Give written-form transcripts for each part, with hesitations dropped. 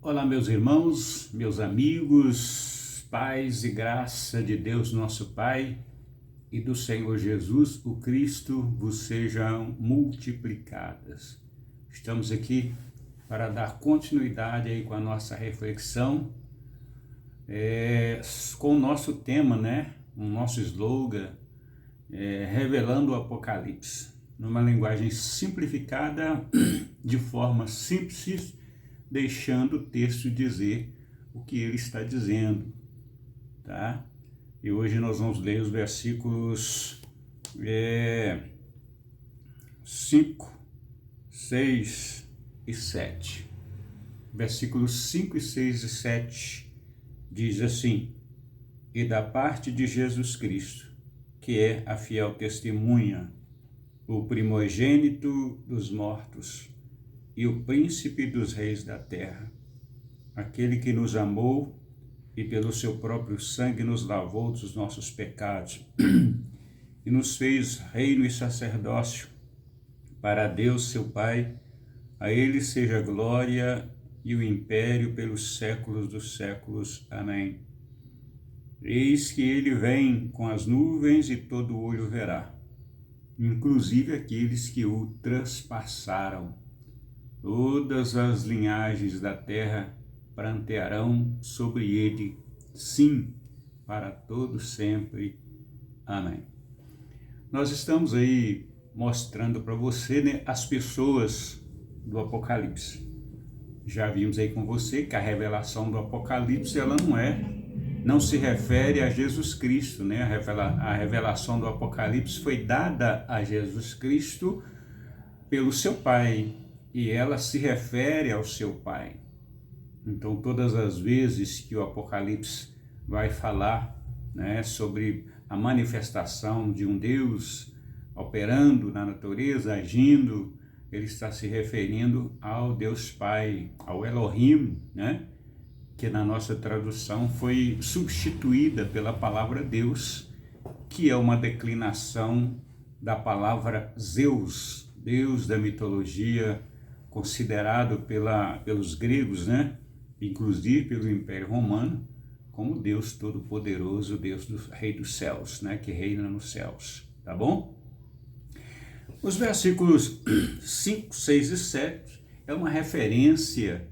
Olá, meus irmãos, meus amigos, paz e graça de Deus, nosso Pai, e do Senhor Jesus, o Cristo, vos sejam multiplicadas. Estamos aqui para dar continuidade aí com a nossa reflexão, com o nosso tema, o nosso slogan, revelando o Apocalipse, numa linguagem simplificada, de forma simples, deixando o texto dizer o que ele está dizendo, tá? E hoje nós vamos ler os versículos 5, 6 e 7. Versículos 5, 6 e 7 diz assim: E da parte de Jesus Cristo, que é a fiel testemunha, o primogênito dos mortos, e o príncipe dos reis da terra, aquele que nos amou e pelo seu próprio sangue nos lavou dos nossos pecados e nos fez reino e sacerdócio para Deus seu Pai. A ele seja a glória e o império pelos séculos dos séculos. Amém. Eis que ele vem com as nuvens e todo olho verá, inclusive aqueles que o transpassaram. Todas as linhagens da terra prantearão sobre ele, sim, para todo sempre. Amém. Nós estamos aí mostrando para você, as pessoas do Apocalipse. Já vimos aí com você que a revelação do Apocalipse, ela não se refere a Jesus Cristo, A revelação do Apocalipse foi dada a Jesus Cristo pelo seu Pai, e ela se refere ao seu Pai. Então, todas as vezes que o Apocalipse vai falar, sobre a manifestação de um Deus operando na natureza, agindo, ele está se referindo ao Deus Pai, ao Elohim, que na nossa tradução foi substituída pela palavra Deus, que é uma declinação da palavra Zeus, Deus da mitologia, considerado pelos gregos, inclusive pelo Império Romano, como Deus Todo-Poderoso, Deus do Rei dos Céus, que reina nos céus, tá bom? Os versículos 5, 6 e 7 é uma referência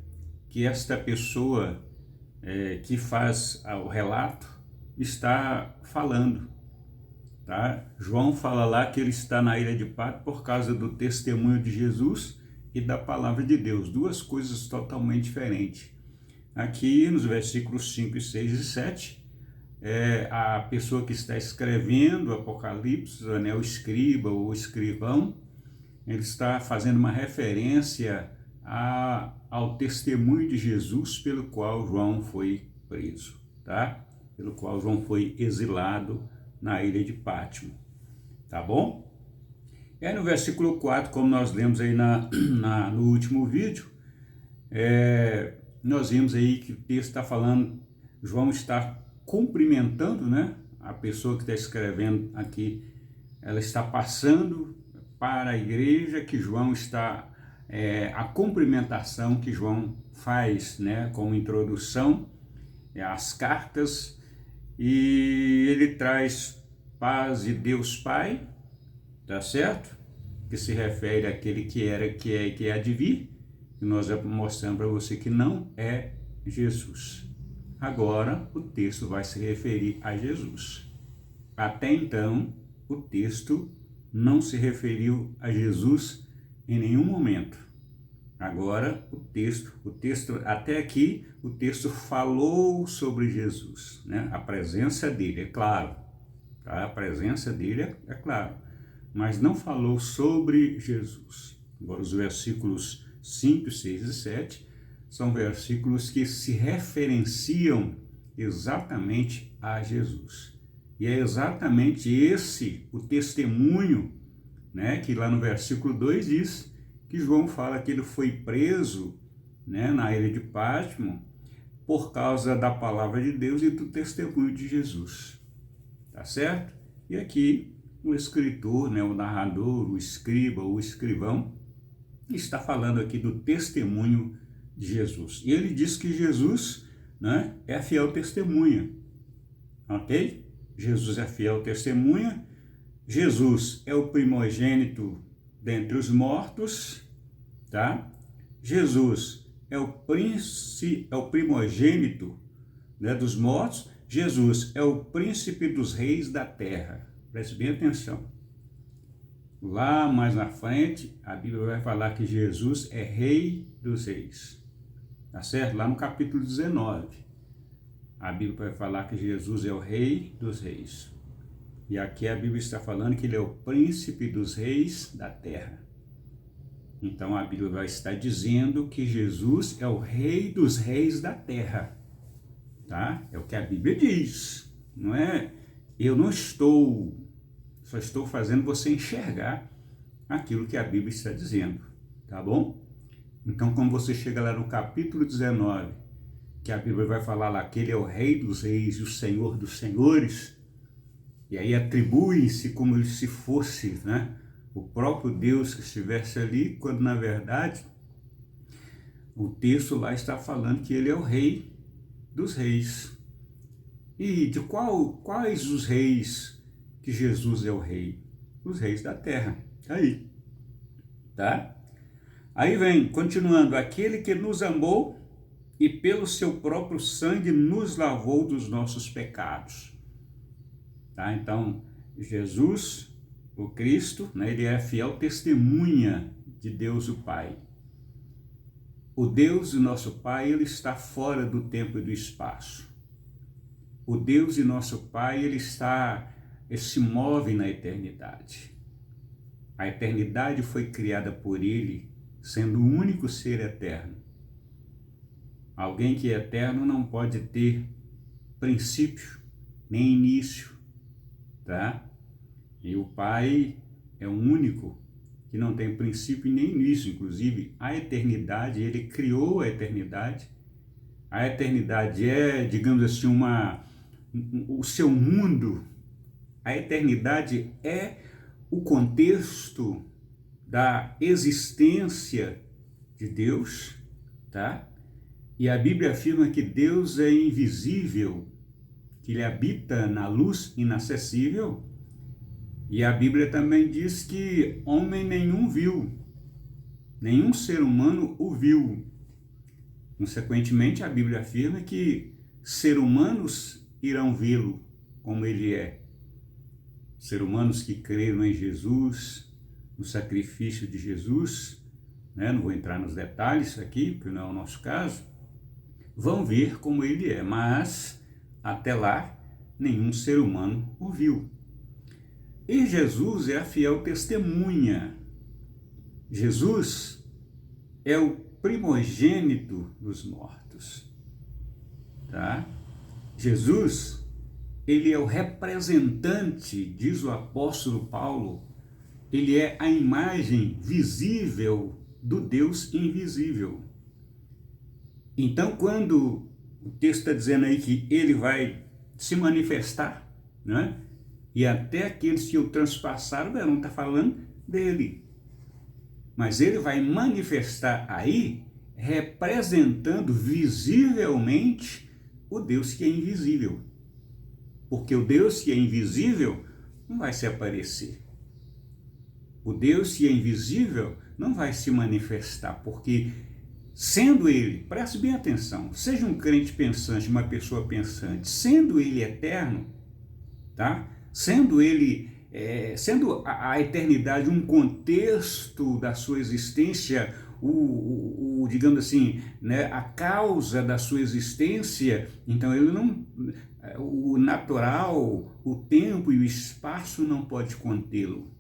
que esta pessoa que faz o relato está falando, tá? João fala lá que ele está na ilha de Patmos por causa do testemunho de Jesus e da palavra de Deus, duas coisas totalmente diferentes. Aqui nos versículos 5, 6 e 7, a pessoa que está escrevendo o Apocalipse, o escriba ou o escrivão, ele está fazendo uma referência ao testemunho de Jesus pelo qual João foi preso, tá? Pelo qual João foi exilado na ilha de Patmos, tá bom? E aí no versículo 4, como nós lemos aí no último vídeo, nós vimos aí que o texto está falando, João está cumprimentando, a pessoa que está escrevendo aqui, ela está passando para a igreja que João está, a cumprimentação que João faz, como introdução às cartas, e ele traz paz de Deus Pai, tá certo? Que se refere àquele que era, que é e que há de vir, e nós já mostramos para você que não é Jesus. Agora o texto vai se referir a Jesus. Até então, o texto não se referiu a Jesus em nenhum momento. Agora o texto, até aqui, o texto falou sobre Jesus, A presença dele, é claro, tá? A presença dele é claro, mas não falou sobre Jesus. Agora os versículos 5, 6 e 7 são versículos que se referenciam exatamente a Jesus. E é exatamente esse o testemunho, que lá no versículo 2 diz que João fala que ele foi preso, na ilha de Patmos por causa da palavra de Deus e do testemunho de Jesus. Tá certo? E aqui o escritor, o narrador, o escriba, o escrivão, está falando aqui do testemunho de Jesus. E ele diz que Jesus, né, é a fiel testemunha, ok? Jesus é a fiel testemunha, Jesus é o primogênito dentre os mortos, tá? Jesus é o primogênito, né, dos mortos. Jesus é o príncipe dos reis da terra. Preste bem atenção. Lá mais na frente, a Bíblia vai falar que Jesus é rei dos reis. Tá certo? Lá no capítulo 19, a Bíblia vai falar que Jesus é o rei dos reis. E aqui a Bíblia está falando que ele é o príncipe dos reis da terra. Então a Bíblia vai estar dizendo que Jesus é o rei dos reis da terra. Tá? É o que a Bíblia diz. Não é? Eu não estou, só estou fazendo você enxergar aquilo que a Bíblia está dizendo. Tá bom? Então, quando você chega lá no capítulo 19, que a Bíblia vai falar lá que ele é o rei dos reis e o senhor dos senhores, e aí atribui-se como se fosse, né, o próprio Deus que estivesse ali, quando na verdade o texto lá está falando que ele é o rei dos reis. E de quais os reis que Jesus é o rei? Os reis da terra. Aí, tá? Aí vem, continuando, aquele que nos amou e pelo seu próprio sangue nos lavou dos nossos pecados. Tá? Então, Jesus, o Cristo, né, ele é a fiel testemunha de Deus o Pai. O Deus, o nosso Pai, ele está fora do tempo e do espaço. O Deus e nosso Pai, ele se move na eternidade. A eternidade foi criada por ele, sendo o único ser eterno. Alguém que é eterno não pode ter princípio, nem início, tá? E o Pai é o único que não tem princípio nem início, inclusive a eternidade, ele criou a eternidade. A eternidade é, digamos assim, o seu mundo. A eternidade é o contexto da existência de Deus, tá? E a Bíblia afirma que Deus é invisível, que ele habita na luz inacessível. E a Bíblia também diz que homem nenhum viu, nenhum ser humano o viu. Consequentemente, a Bíblia afirma que seres humanos irão vê-lo como ele é. Seres humanos que creram em Jesus, no sacrifício de Jesus, né? Não vou entrar nos detalhes aqui, porque não é o nosso caso, vão ver como ele é, mas até lá nenhum ser humano o viu. E Jesus é a fiel testemunha. Jesus é o primogênito dos mortos, tá? Jesus, ele é o representante, diz o apóstolo Paulo, ele é a imagem visível do Deus invisível. Então, quando o texto está dizendo aí que ele vai se manifestar, né? E até aqueles que o transpassaram, não está falando dele. Mas ele vai manifestar aí, representando visivelmente o Deus que é invisível. Porque o Deus que é invisível não vai se aparecer. O Deus que é invisível não vai se manifestar, porque sendo ele, preste bem atenção, seja um crente pensante, uma pessoa pensante, sendo ele eterno, tá? Sendo ele, sendo a eternidade um contexto da sua existência, digamos assim, né, a causa da sua existência, então ele não, o natural, o tempo e o espaço não pode contê-lo.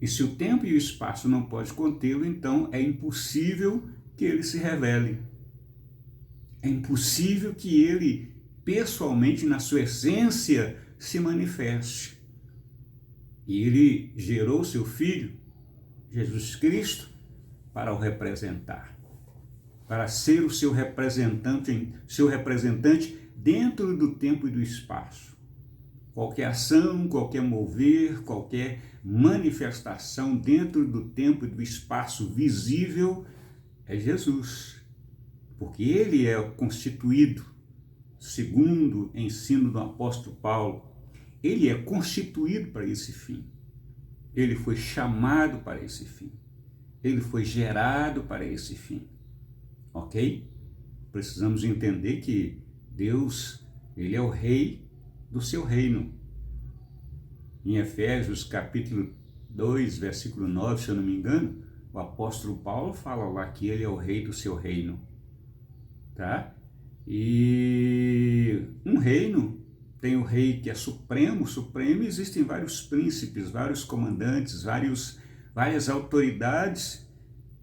E se o tempo e o espaço não podem contê-lo, então é impossível que ele se revele. É impossível que ele, pessoalmente, na sua essência, se manifeste. E ele gerou seu Filho, Jesus Cristo, para o representar, para ser o seu representante dentro do tempo e do espaço. Qualquer ação, qualquer mover, qualquer manifestação dentro do tempo e do espaço visível é Jesus, porque ele é constituído, segundo o ensino do apóstolo Paulo, ele é constituído para esse fim. Ele foi chamado para esse fim. Ele foi gerado para esse fim. Ok? Precisamos entender que Deus, ele é o rei do seu reino. Em Efésios capítulo 2, versículo 9, se eu não me engano, o apóstolo Paulo fala lá que ele é o rei do seu reino. Tá? E um reino, tem o rei que é supremo, existem vários príncipes, vários comandantes, várias autoridades,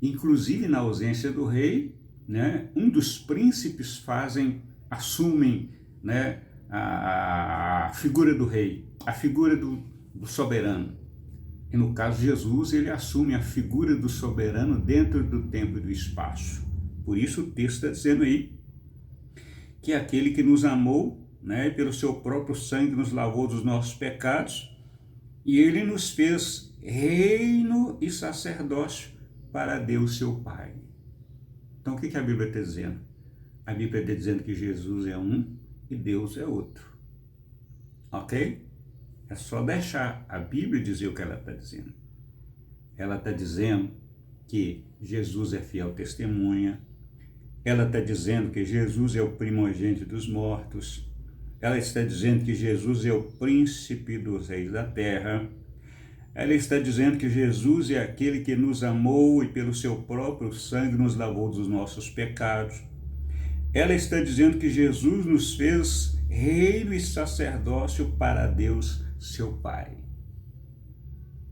inclusive na ausência do rei, né, um dos príncipes assumem, né, a figura do rei, a figura do soberano. E no caso de Jesus, ele assume a figura do soberano dentro do tempo e do espaço. Por isso o texto está dizendo aí que é aquele que nos amou, né, e pelo seu próprio sangue nos lavou dos nossos pecados, e ele nos fez reino e sacerdócio para Deus seu Pai. Então o que a Bíblia está dizendo? A Bíblia está dizendo que Jesus é um e Deus é outro. Ok? É só deixar a Bíblia dizer o que ela está dizendo. Ela está dizendo que Jesus é fiel testemunha. Ela está dizendo que Jesus é o primogênito dos mortos. Ela está dizendo que Jesus é o príncipe dos reis da terra. Ela está dizendo que Jesus é aquele que nos amou e pelo seu próprio sangue nos lavou dos nossos pecados. Ela está dizendo que Jesus nos fez reino e sacerdócio para Deus, seu Pai.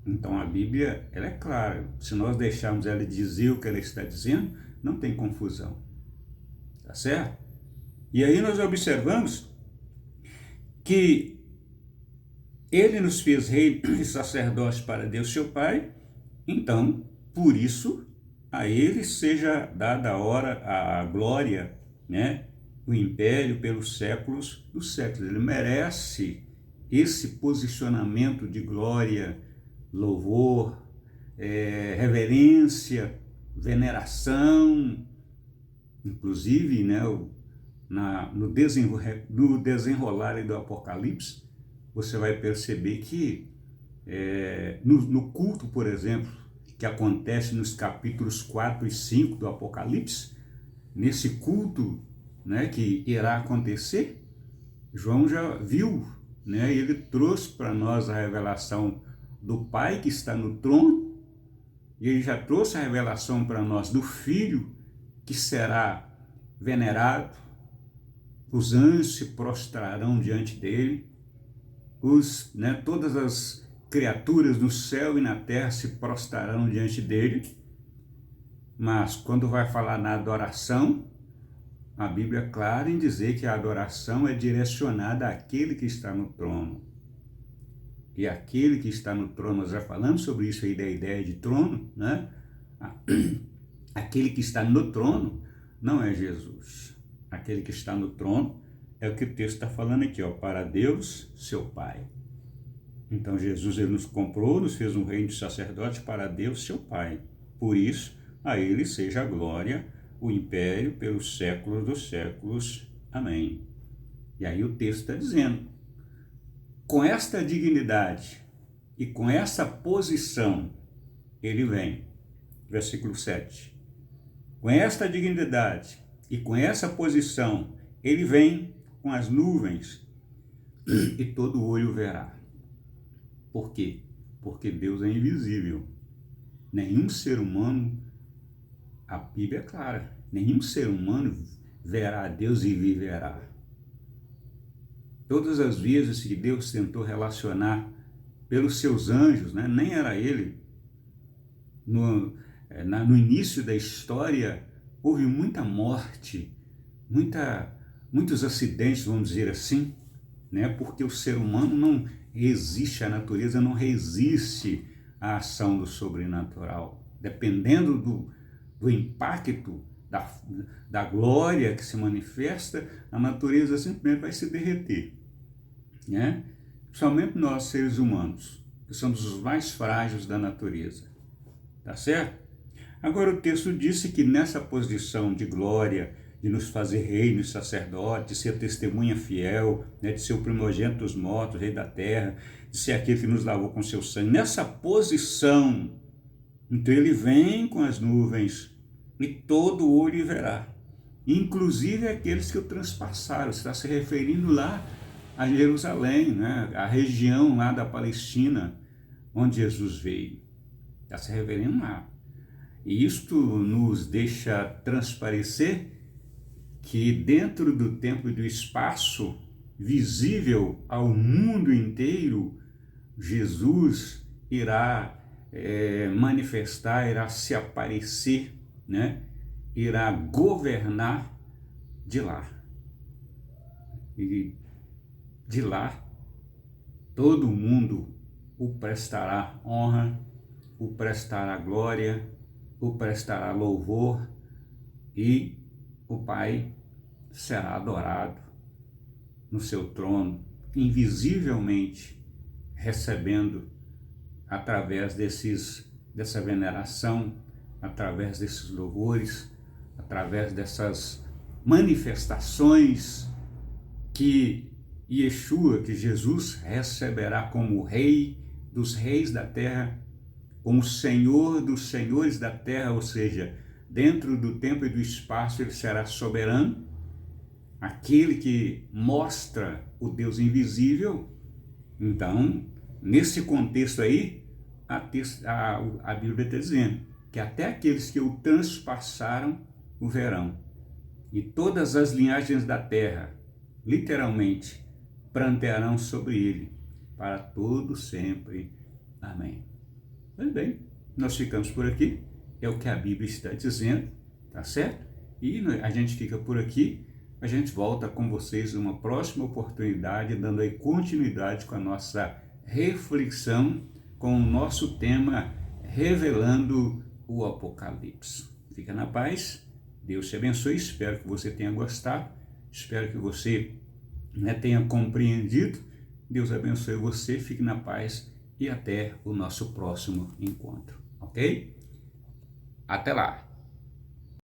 Então a Bíblia, ela é clara. Se nós deixarmos ela dizer o que ela está dizendo, não tem confusão. Tá certo? E aí nós observamos que ele nos fez rei e sacerdócio para Deus seu Pai, então, por isso, a ele seja dada a glória, né? O império pelos séculos dos séculos. Ele merece esse posicionamento de glória, louvor, reverência, veneração, inclusive, né, no desenrolar do Apocalipse, você vai perceber que no culto, por exemplo, que acontece nos capítulos 4 e 5 do Apocalipse, nesse culto, né, que irá acontecer, João já viu, né, e ele trouxe para nós a revelação do Pai que está no trono, e ele já trouxe a revelação para nós do Filho que será venerado, os anjos se prostrarão diante dele, todas as criaturas no céu e na terra se prostrarão diante dele. Mas quando vai falar na adoração, a Bíblia é clara em dizer que a adoração é direcionada àquele que está no trono. E aquele que está no trono, nós já falamos sobre isso aí da ideia de trono, né? Aquele que está no trono não é Jesus. Aquele que está no trono é o que o texto está falando aqui, ó, para Deus, seu Pai. Então Jesus, ele nos comprou, nos fez um reino de sacerdote para Deus, seu Pai. Por isso, a ele seja a glória, o império pelos séculos dos séculos. Amém. E aí o texto está dizendo, com esta dignidade e com essa posição, ele vem. Versículo 7. Com esta dignidade e com essa posição, ele vem com as nuvens e todo olho verá. Por quê? Porque Deus é invisível. Nenhum ser humano, a Bíblia é clara, nenhum ser humano verá a Deus e viverá. Todas as vezes que Deus tentou relacionar pelos seus anjos, né, nem era ele, no início da história, houve muita morte, muitos acidentes, vamos dizer assim, né? Porque o ser humano não resiste, a natureza não resiste à ação do sobrenatural. Dependendo do impacto, da glória que se manifesta, a natureza simplesmente vai se derreter, né? Somente nós, seres humanos, que somos os mais frágeis da natureza, tá certo? Agora o texto disse que nessa posição de glória, de nos fazer reino e sacerdote, de ser testemunha fiel, né, de ser o primogênito dos mortos, rei da terra, de ser aquele que nos lavou com seu sangue, nessa posição, então ele vem com as nuvens e todo olho verá, inclusive aqueles que o transpassaram. Está se referindo lá a Jerusalém, né, a região lá da Palestina, onde Jesus veio. Está se referindo lá. E isto nos deixa transparecer que dentro do tempo e do espaço, visível ao mundo inteiro, Jesus irá manifestar, irá se aparecer, né? Irá governar de lá. E de lá, todo mundo o prestará honra, o prestará glória, o prestará louvor, e o Pai será adorado no seu trono, invisivelmente, recebendo através dessa veneração, através desses louvores, através dessas manifestações que Yeshua, que Jesus receberá como Rei dos reis da terra, como Senhor dos senhores da terra, ou seja, dentro do tempo e do espaço ele será soberano, aquele que mostra o Deus invisível. Então, nesse contexto aí, a Bíblia está dizendo que até aqueles que o transpassaram o verão, e todas as linhagens da terra, literalmente, prantearão sobre ele, para todo sempre. Amém. Pois bem, nós ficamos por aqui, é o que a Bíblia está dizendo, tá certo? E a gente fica por aqui, a gente volta com vocês numa próxima oportunidade, dando aí continuidade com a nossa reflexão, com o nosso tema, revelando o Apocalipse. Fica na paz, Deus te abençoe, espero que você tenha gostado, espero que você tenha compreendido. Deus abençoe você, fique na paz e até o nosso próximo encontro, ok? Até lá!